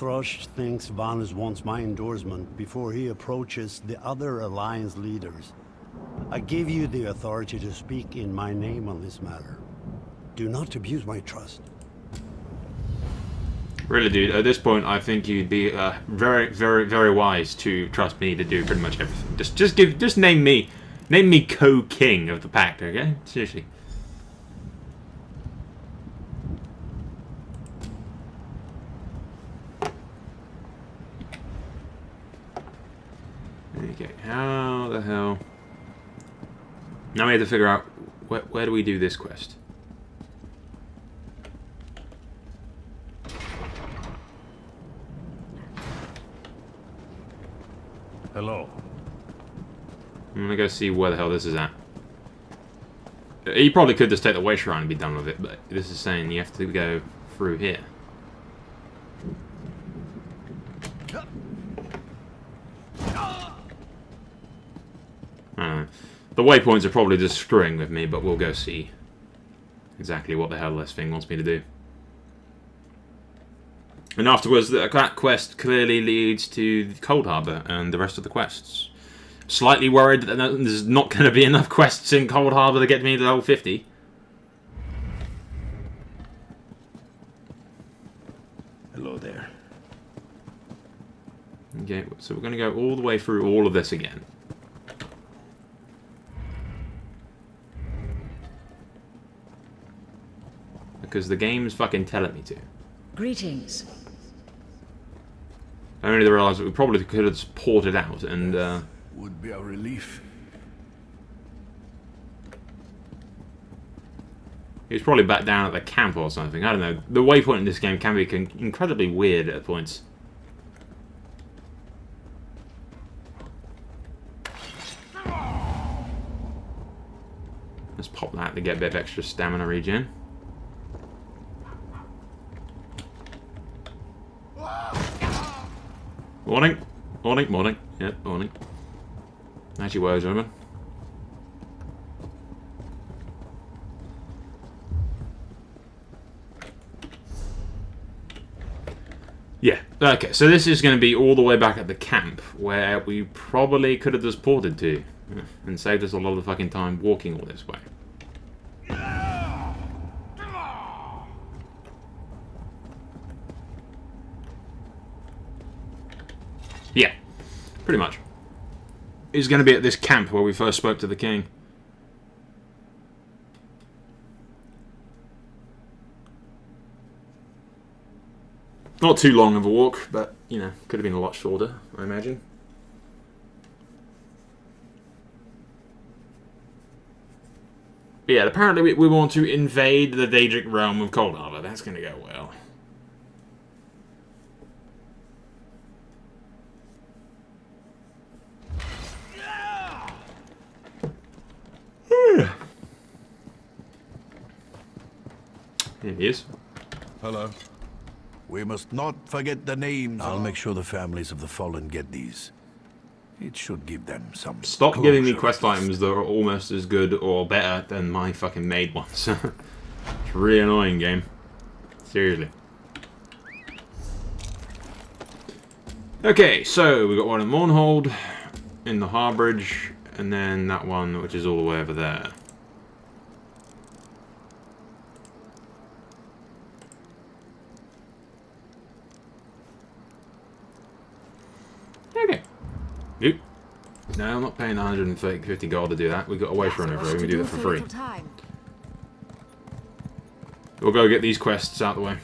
Thrush thinks Vanus wants my endorsement before he approaches the other Alliance leaders. I give you the authority to speak in my name on this matter. Do not abuse my trust. Really, dude, at this point, I think you'd be very, very, very wise to trust me to do pretty much everything. Just name me co-king of the pact, okay? Seriously. Okay, how the hell? Now we have to figure out where do we do this quest. Hello. I'm gonna go see where the hell this is at. You probably could just take the way shrine and be done with it, but this is saying you have to go through here. The waypoints are probably just screwing with me, but we'll go see exactly what the hell this thing wants me to do. And afterwards, that quest clearly leads to Cold Harbor and the rest of the quests. Slightly worried that there's not going to be enough quests in Cold Harbor to get me to level 50. Hello there. Okay, so we're going to go all the way through all of this again. Because the game's fucking telling me to. Greetings. I only realised that we probably could have just ported out and... Would be a relief. He's probably back down at the camp or something. I don't know. The waypoint in this game can be incredibly weird at points. Let's pop that to get a bit of extra stamina regen. Morning. Morning, morning. Yep, morning. As you were, gentlemen. Yeah, okay, so this is going to be all the way back at the camp, where we probably could have just ported to, and saved us a lot of fucking time walking all this way. Yeah, pretty much. It's going to be at this camp where we first spoke to the king. Not too long of a walk, but, you know, could have been a lot shorter, I imagine. But yeah, apparently we want to invade the Daedric realm of Cold Harbor. That's going to go well. Here he is. Hello. We must not forget the names. I'll make sure the families of the fallen get these. It should give them some... Stop giving me quest items that are almost as good or better than my fucking made ones. It's really annoying, game. Seriously. Okay, so we got one in Mournhold, in the Harbridge, and then that one which is all the way over there. Okay. Nope. No, I'm not paying 150 gold to do that. We've got a way to run over. We can do that for free. We'll go get these quests out of the way.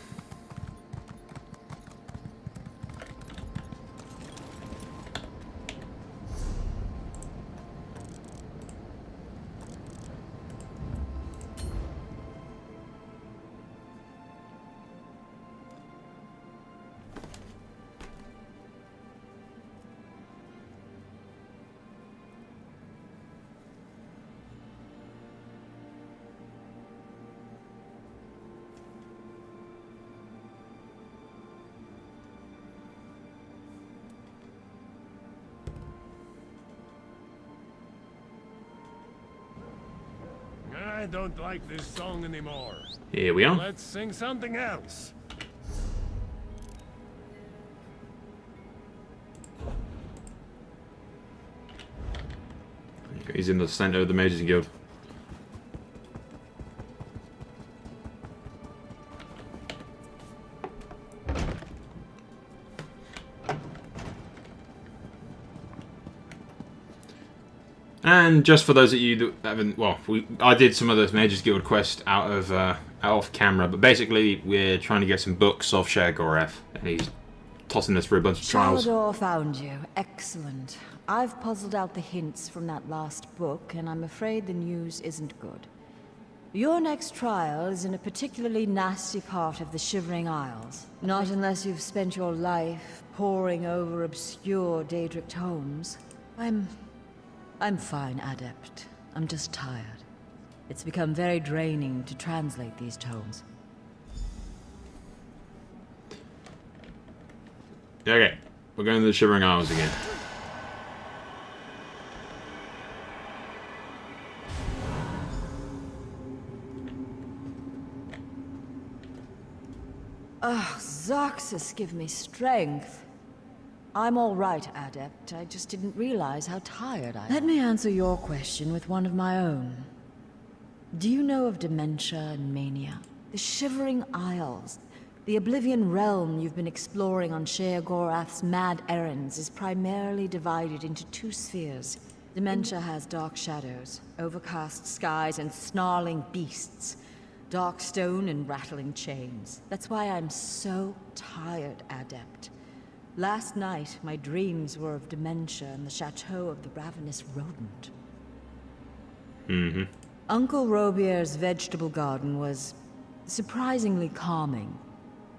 I don't like this song anymore. Here we are. Let's sing something else. He's in the center of the Mages Guild. And just for those of you that haven't, well, I did some of those Mages Guild quests out of camera, but basically we're trying to get some books off Sheogorath, and he's tossing us for a bunch of trials. Shalador found you. Excellent. I've puzzled out the hints from that last book, and I'm afraid the news isn't good. Your next trial is in a particularly nasty part of the Shivering Isles. Not unless you've spent your life poring over obscure Daedric tomes. I'm fine, Adept. I'm just tired. It's become very draining to translate these tomes. Okay, we're going to the Shivering Isles again. Ugh, Zoxus, give me strength. I'm all right, Adept. I just didn't realize how tired I am. Let me answer your question with one of my own. Do you know of dementia and mania? The Shivering Isles. The Oblivion Realm you've been exploring on Sheogorath's mad errands is primarily divided into two spheres. Dementia has dark shadows, overcast skies, and snarling beasts. Dark stone and rattling chains. That's why I'm so tired, Adept. Last night, my dreams were of dementia and the chateau of the ravenous rodent. Uncle Robier's vegetable garden was surprisingly calming.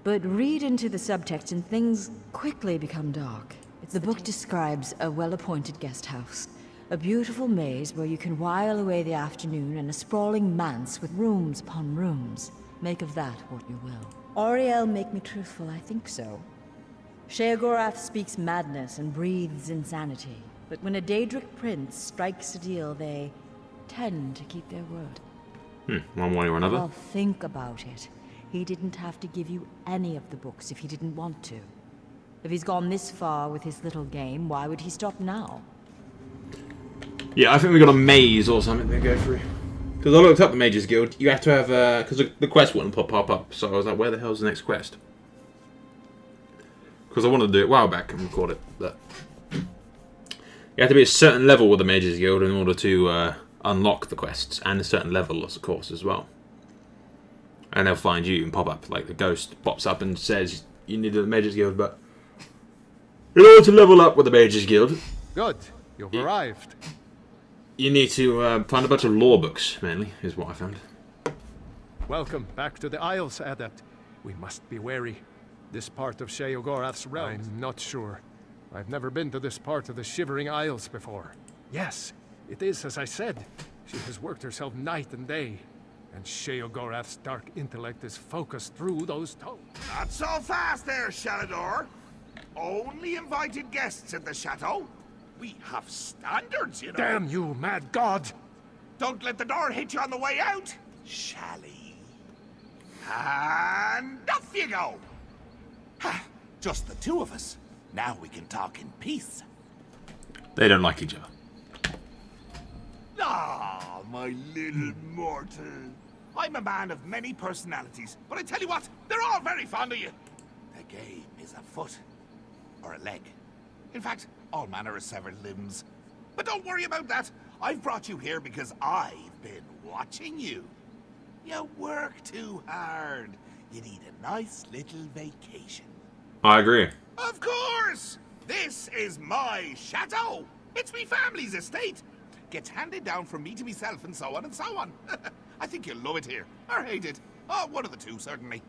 But read into the subtext and things quickly become dark. The book describes a well-appointed guest house. A beautiful maze where you can while away the afternoon in a sprawling manse with rooms upon rooms. Make of that what you will. Auriel make me truthful, I think so. Sheogorath speaks madness and breathes insanity. But when a Daedric prince strikes a deal, they tend to keep their word. One way or another. Well, think about it. He didn't have to give you any of the books if he didn't want to. If he's gone this far with his little game, why would he stop now? Yeah, I think we got a maze or something to go through. Because I looked up the Mages Guild, you have to have, because the quest wouldn't pop up, so I was like, where the hell's the next quest? Because I wanted to do it a while back and record it, but you have to be a certain level with the Mages Guild in order to unlock the quests, and a certain level, of course, as well. And they'll find you and pop up, like the ghost pops up and says you need the Mages Guild, but in order to level up with the Mages Guild, Good, you've arrived. you need to find a bunch of lore books, mainly, is what I found. Welcome back to the Isles, Adept. We must be wary. This part of Sheogorath's realm. I'm not sure. I've never been to this part of the Shivering Isles before. Yes, it is as I said. She has worked herself night and day. And Sheogorath's dark intellect is focused through those tomes. Not so fast there, Shalador. Only invited guests at the chateau. We have standards, you know. Damn you, mad god! Don't let the door hit you on the way out, Shally. And off you go. Ha, just the two of us. Now we can talk in peace. They don't like each other. Ah, my little mortal. I'm a man of many personalities, but I tell you what, they're all very fond of you. The game is a foot. Or a leg. In fact, all manner of severed limbs. But don't worry about that. I've brought you here because I've been watching you. You work too hard. You need a nice little vacation. I agree. Of course! This is my chateau. It's me family's estate. Gets handed down from me to myself and so on and so on. I think you'll love it here. Or hate it. Oh, one of the two, certainly.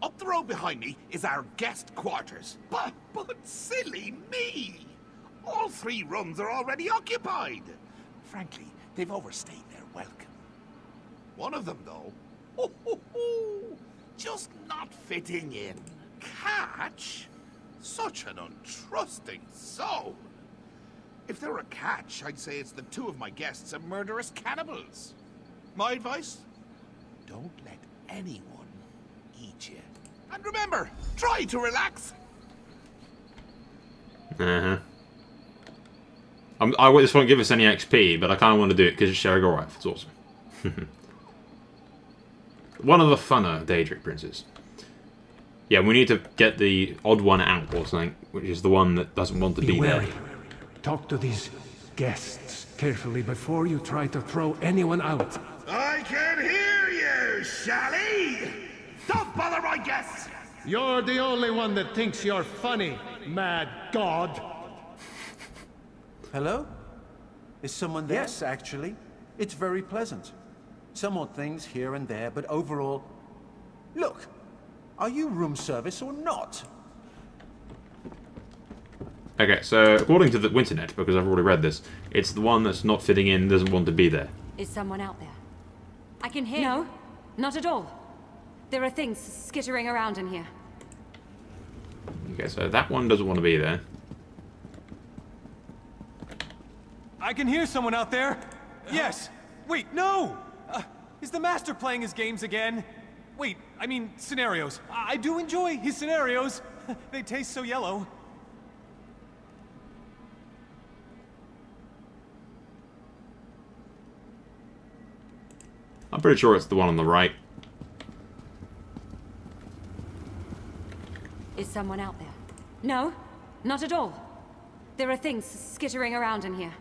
Up the road behind me is our guest quarters. But silly me! All 3 rooms are already occupied. Frankly, they've overstayed their welcome. One of them, though, just not fitting in. Catch? Such an untrusting soul. If there were a catch, I'd say it's the 2 of my guests are murderous cannibals. My advice? Don't let anyone eat you. And remember, try to relax. This won't give us any XP, but I kind of want to do it because it's Sheogorath. It's awesome. One of the funner Daedric princes. Yeah, we need to get the odd one out or something, which is the one that doesn't want to be there. wary. Talk to these guests carefully before you try to throw anyone out. I can hear you, Shally! Don't bother my guests! You're the only one that thinks you're funny, mad god. Hello? Is someone there? Yes, actually. It's very pleasant. Some odd things here and there, but overall... Look, are you room service or not? Okay, so according to the Winternet, because I've already read this, it's the one that's not fitting in, doesn't want to be there. Is someone out there? I can hear. No, not at all. There are things skittering around in here. Okay, so that one doesn't want to be there. I can hear someone out there. Yes. Wait, no! Is the Master playing his games again? Wait, I mean scenarios. I do enjoy his scenarios. They taste so yellow. I'm pretty sure it's the one on the right. Is someone out there? No, not at all. There are things skittering around in here.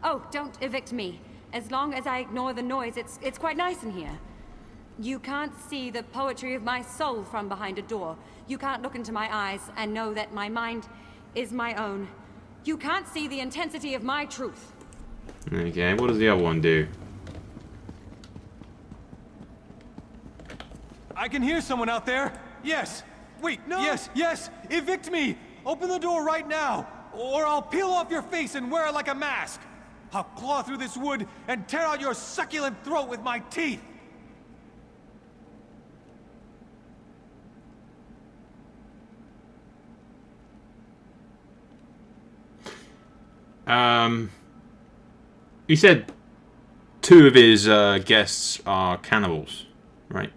Oh, don't evict me. As long as I ignore the noise, it's quite nice in here. You can't see the poetry of my soul from behind a door. You can't look into my eyes and know that my mind is my own. You can't see the intensity of my truth. Okay, what does the other one do? I can hear someone out there. Yes. Wait, no. Yes. Evict me. Open the door right now, or I'll peel off your face and wear it like a mask. I'll claw through this wood and tear out your succulent throat with my teeth. He said two of his guests are cannibals, right?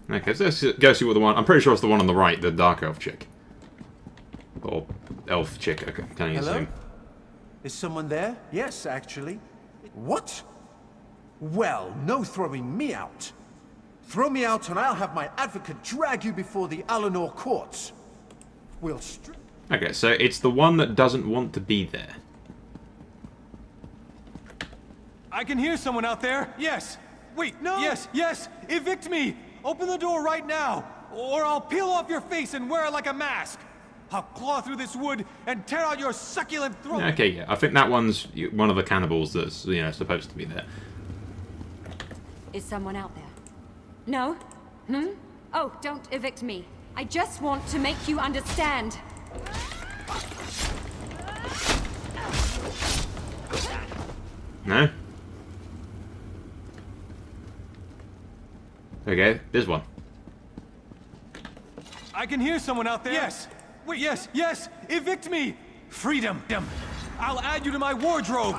Okay, so let's go see what the one... I'm pretty sure it's the one on the right, the Dark Elf chick. Or Elf chick, I can't Hello? assume. Is someone there? Yes, actually. What? Well, no throwing me out. Throw me out and I'll have my advocate drag you before the Alinor courts. We'll Okay, so it's the one that doesn't want to be there. I can hear someone out there. Yes. Wait, no. Yes. Evict me. Open the door right now, or I'll peel off your face and wear it like a mask. I'll claw through this wood and tear out your succulent throat. Okay, yeah, I think that one's one of the cannibals that's, supposed to be there. Is someone out there? No? Oh, don't evict me. I just want to make you understand. No? Okay, there's one. I can hear someone out there. Yes. Wait, yes. Evict me. Freedom. I'll add you to my wardrobe.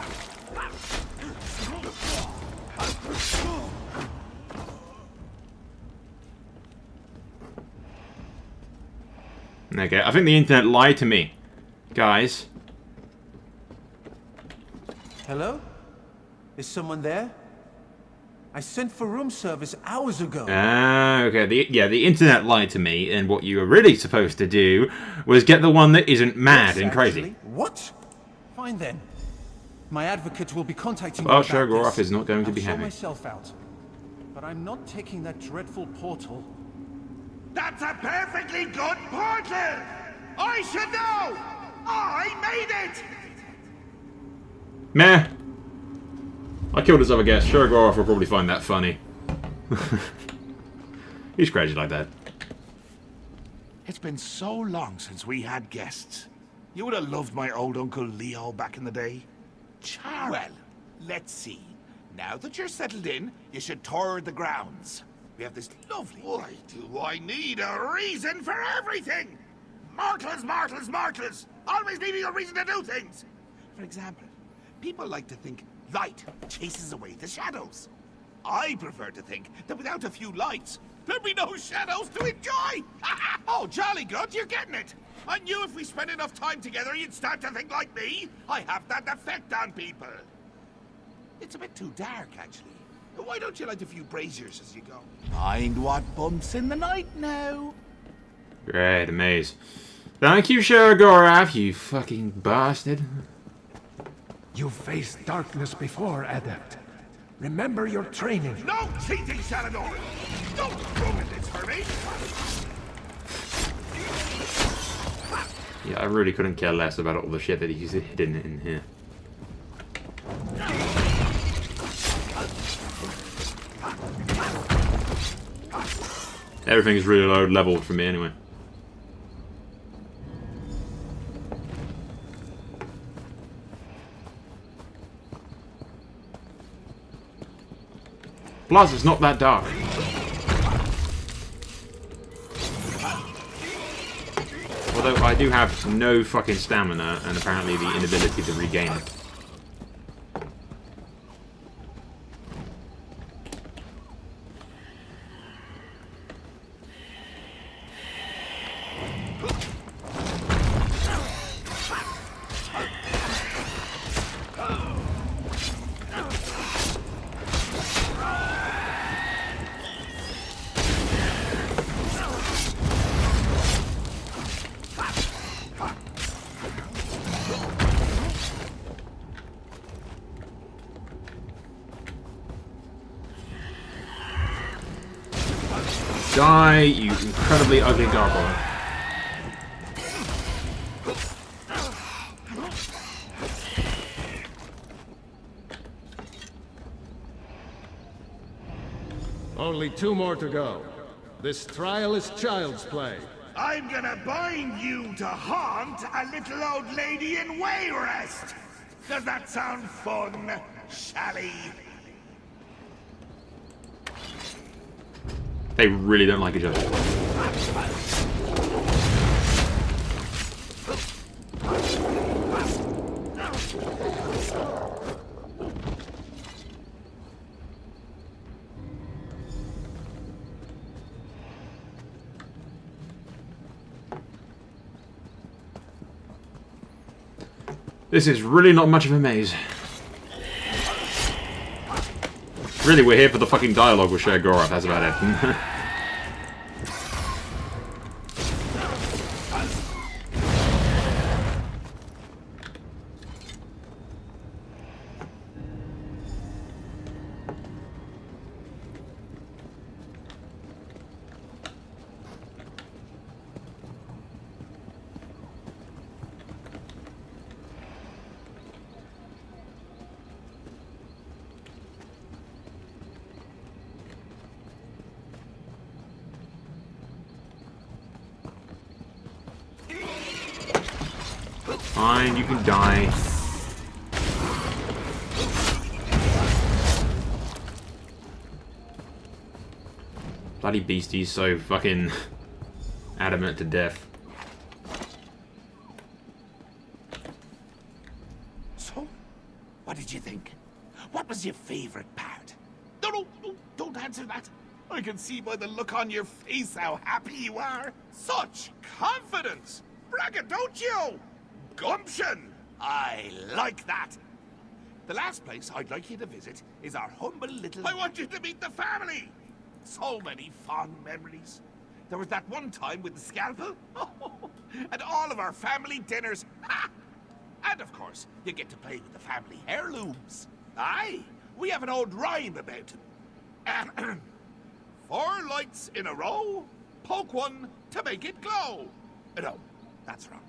Okay, I think the internet lied to me. Guys. Hello? Is someone there? I sent for room service hours ago. Okay. The internet lied to me, and what you were really supposed to do was get the one that isn't mad and crazy. Actually. What? Fine then. My advocate will be contacting Well, you about Sheogorath this. is not going to be I'll happy. sort myself out. But I'm not taking that dreadful portal. That's a perfectly good portal! I should know! I made it! Meh. I killed his other guest. Sheogorath will probably find that funny. He's crazy like that. It's been so long since we had guests. You would have loved my old Uncle Leo back in the day. Well, let's see. Now that you're settled in, you should tour the grounds. We have this lovely... Why do I need a reason for everything? Mortals. Always needing a reason to do things. For example, people like to think light chases away the shadows. I prefer to think that without a few lights, there'd be no shadows to enjoy! Oh, jolly good, you're getting it! I knew if we spent enough time together, you'd start to think like me. I have that effect on people. It's a bit too dark, actually. Why don't you light a few braziers as you go? Mind what bumps in the night now. Great, a maze. Thank you, Sheogorath, you fucking bastard. You've faced darkness before, Adept. Remember your training. No cheating, Salador! Don't ruin this for me! Yeah, I really couldn't care less about all the shit that he's hidden in here. Everything's really low leveled for me anyway. Plus, it's not that dark. Although I do have no fucking stamina and apparently the inability to regain it. Die, you incredibly ugly gargoyle. Only 2 more to go. This trial is child's play. I'm gonna bind you to haunt a little old lady in Wayrest. Does that sound fun, Shally? They really don't like each other. This is really not much of a maze. Really, we're here for the fucking dialogue with Sheogorath, that's about it. Fine, you can die. Bloody beastie's so fucking adamant to death. So, what did you think? What was your favorite part? No, don't answer that. I can see by the look on your face how happy you are. Such confidence! Braggadocio! Gumption! I like that. The last place I'd like you to visit is our humble little... I want you to meet the family! So many fond memories. There was that one time with the scalpel. And all of our family dinners. Ha! And of course, you get to play with the family heirlooms. Aye, we have an old rhyme about them. 4 lights in a row, poke one to make it glow. No, that's wrong.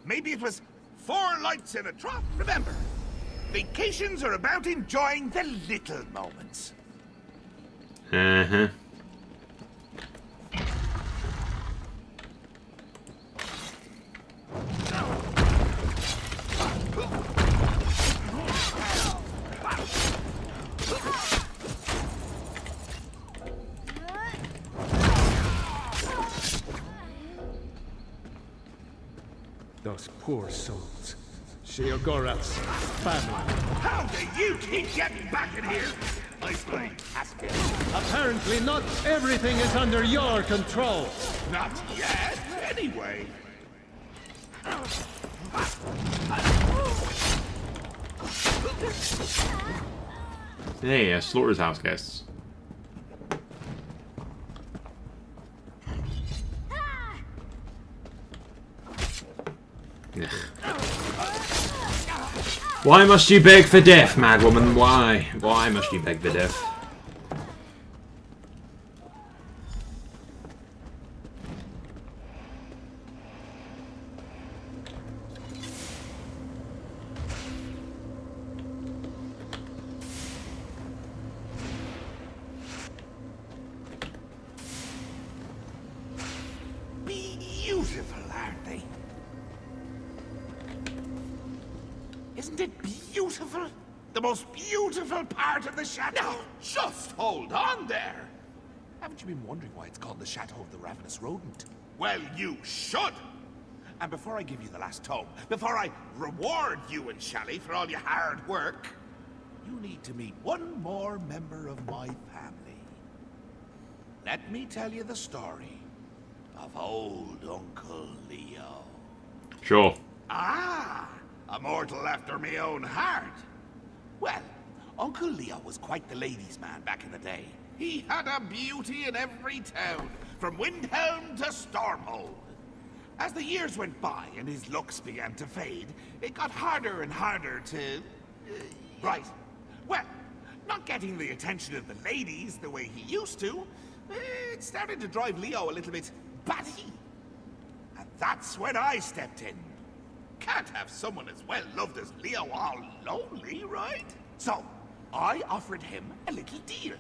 Maybe it was 4 lights in a trough. Remember, vacations are about enjoying the little moments. Uh-huh. Those poor souls. Sheogorath's family. How do you keep getting back in here? My blade has been. Apparently not everything is under your control. Not yet, anyway. Hey, Slaughter's house guests. Why must you beg for death, madwoman? Why? Why must you beg for death? Beautiful, aren't they? Isn't it beautiful? The most beautiful part of the chateau. Now, just hold on there. Haven't you been wondering why it's called the Chateau of the Ravenous Rodent? Well, you should. And before I give you the last tome, before I reward you and Shally for all your hard work, you need to meet one more member of my family. Let me tell you the story of old Uncle Leo. Sure. Ah, a mortal after me own heart. Well, Uncle Leo was quite the ladies' man back in the day. He had a beauty in every town, from Windhelm to Stormhold. As the years went by and his looks began to fade, it got harder and harder to... right. Well, not getting the attention of the ladies the way he used to, it started to drive Leo a little bit batty. And that's when I stepped in. Can't have someone as well loved as Leo all lonely, right? So, I offered him a little deal.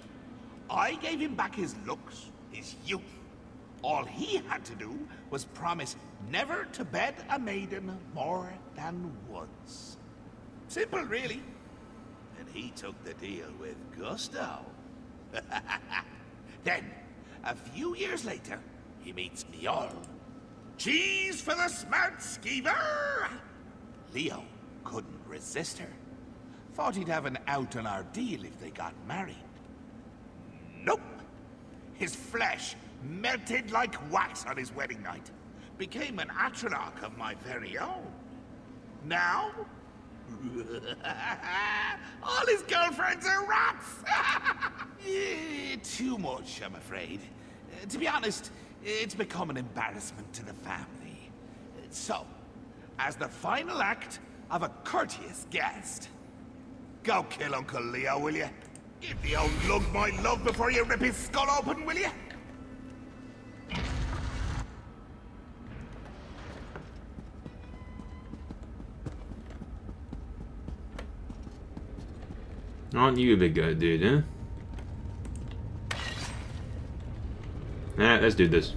I gave him back his looks, his youth. All he had to do was promise never to bed a maiden more than once. Simple, really. And he took the deal with gusto. Then, a few years later, he meets Mjoln. Cheese for the smart skeever! Leo couldn't resist her. Thought he'd have an out on our deal if they got married. Nope. His flesh melted like wax on his wedding night. Became an atronach of my very own. Now, all his girlfriends are rats! Too much, I'm afraid. To be honest, it's become an embarrassment to the family. So, as the final act of a courteous guest, go kill Uncle Leo, will you? Give the old lug my love before you rip his skull open, will you? Aren't you a big guy, dude, huh? Alright, let's do this.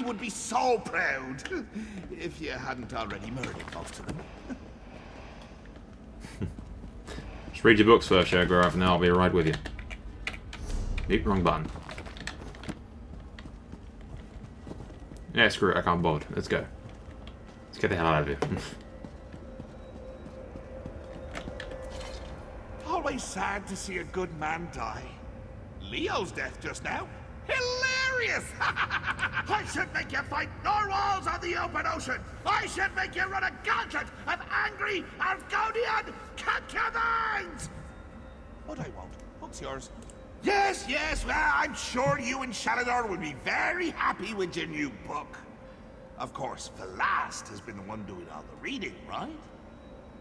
Would be so proud if you hadn't already murdered most of them. Just read your books first, Shagorov, and I'll be right with you. Nope, wrong button. Yeah, screw it, I can't bother. Let's go. Let's get the hell out of here. Always sad to see a good man die. Leo's death just now. Hilarious! I should make you fight narwhals on the open ocean! I should make you run a gauntlet of angry Argonian concubines! But I won't. Book's yours. Yes, yes, well, I'm sure you and Shalador will be very happy with your new book. Of course, Velast has been the one doing all the reading, right?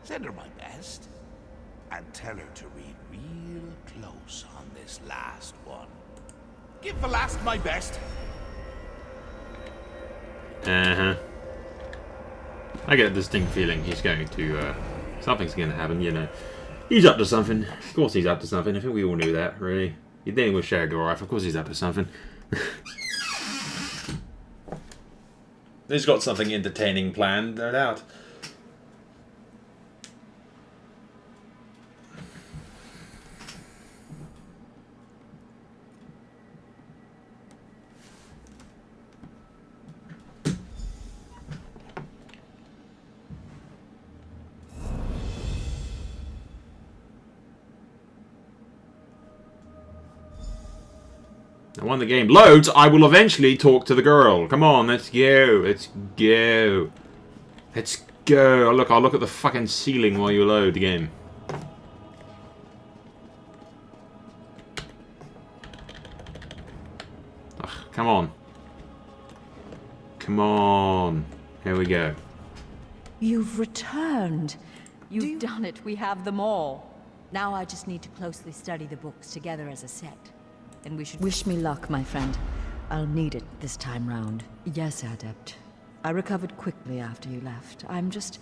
Send her my best. And tell her to read real close on this last one. Give Velast my best. Uh-huh. I get a distinct feeling he's going to, something's going to happen, you know. He's up to something. Of course he's up to something. I think we all knew that, really. You're dealing with Sheogorath, of course he's up to something. He's got something entertaining planned, no doubt. And when the game loads, I will eventually talk to the girl. Come on, let's go. Let's go. Let's go. Oh, look, I'll look at the fucking ceiling while you load the game. Ugh, come on. Come on. Here we go. You've returned. You've done it. We have them all. Now I just need to closely study the books together as a set. And we should wish me luck, my friend. I'll need it this time round. Yes, Adept. I recovered quickly after you left. I'm just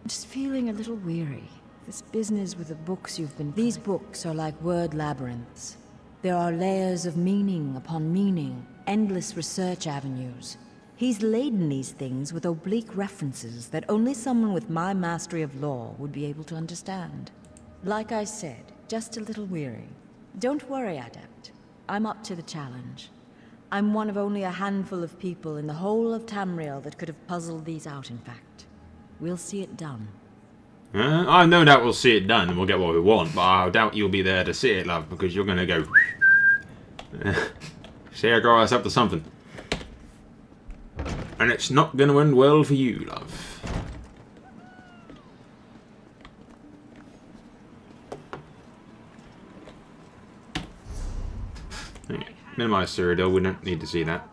feeling a little weary. This business with the books you've been... These books are like word labyrinths. There are layers of meaning upon meaning, endless research avenues. He's laden these things with oblique references that only someone with my mastery of law would be able to understand. Like I said, just a little weary. Don't worry, Adept. I'm up to the challenge. I'm one of only a handful of people in the whole of Tamriel that could have puzzled these out, in fact. We'll see it done. I no doubt we'll see it done and we'll get what we want, but I doubt you'll be there to see it, love, because you're going to go... See how girl, that's up to something. And it's not going to end well for you, love. Minimize Cyrodiil, we don't need to see that.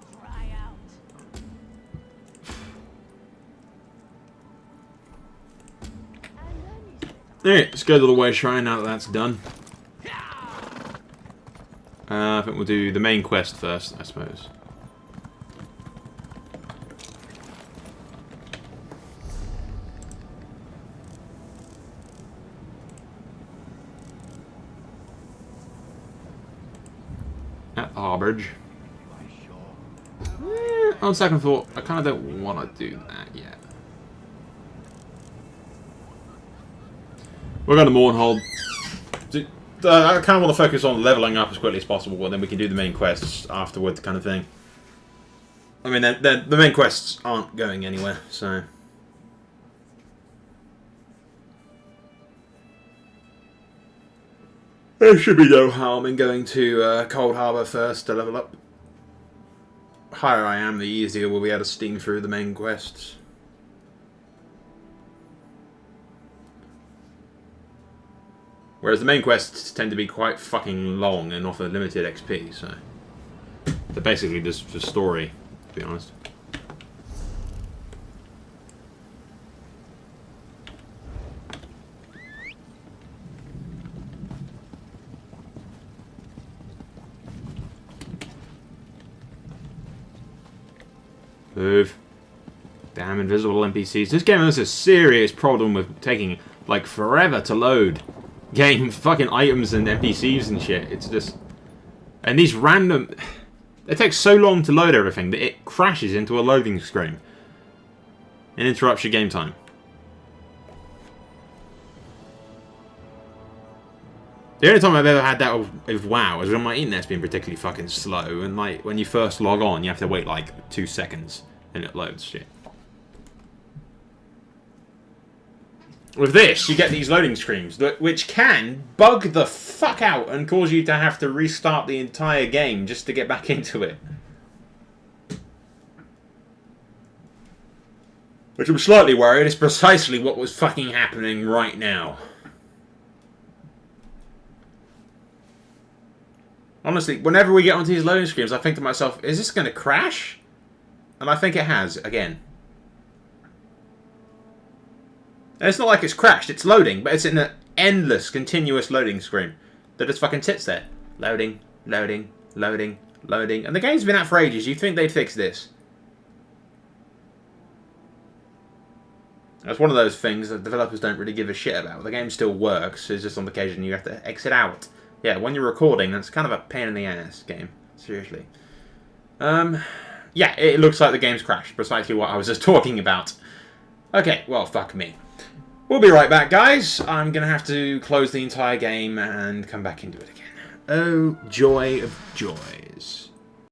Alright, let's go to the Way Shrine now that that's done. I think we'll do the main quest first, I suppose. At Harborge. On second thought, I kind of don't want to do that yet. We're going to Mournhold. I kind of want to focus on leveling up as quickly as possible, and then we can do the main quests afterwards, kind of thing. I mean, the main quests aren't going anywhere, so... There should be no harm in going to Cold Harbour first to level up. The higher I am, the easier we'll be able to steam through the main quests. Whereas the main quests tend to be quite fucking long and offer limited XP, so... They're basically just for story, to be honest. Move. Damn invisible NPCs. This game has a serious problem with taking, like, forever to load. Getting fucking items and NPCs and shit. It's just... And these random... It takes so long to load everything that it crashes into a loading screen. And interrupts your game time. The only time I've ever had that with WoW is when my internet's been particularly fucking slow, and like when you first log on, you have to wait like 2 seconds, and it loads shit. With this, you get these loading screens, which can bug the fuck out and cause you to have to restart the entire game just to get back into it. Which I'm slightly worried is precisely what was fucking happening right now. Honestly, whenever we get onto these loading screens, I think to myself, is this going to crash? And I think it has, again. And it's not like it's crashed, it's loading, but it's in an endless, continuous loading screen that just fucking sits there. Loading, loading, loading, loading. And the game's been out for ages, you'd think they'd fix this. That's one of those things that developers don't really give a shit about. The game still works, it's just on occasion you have to exit out Yeah, when you're recording, that's kind of a pain in the ass game. Seriously. Yeah, it looks like the game's crashed. Precisely what I was just talking about. Okay, well, fuck me. We'll be right back, guys. I'm going to have to close the entire game and come back into it again. Oh, joy of joys.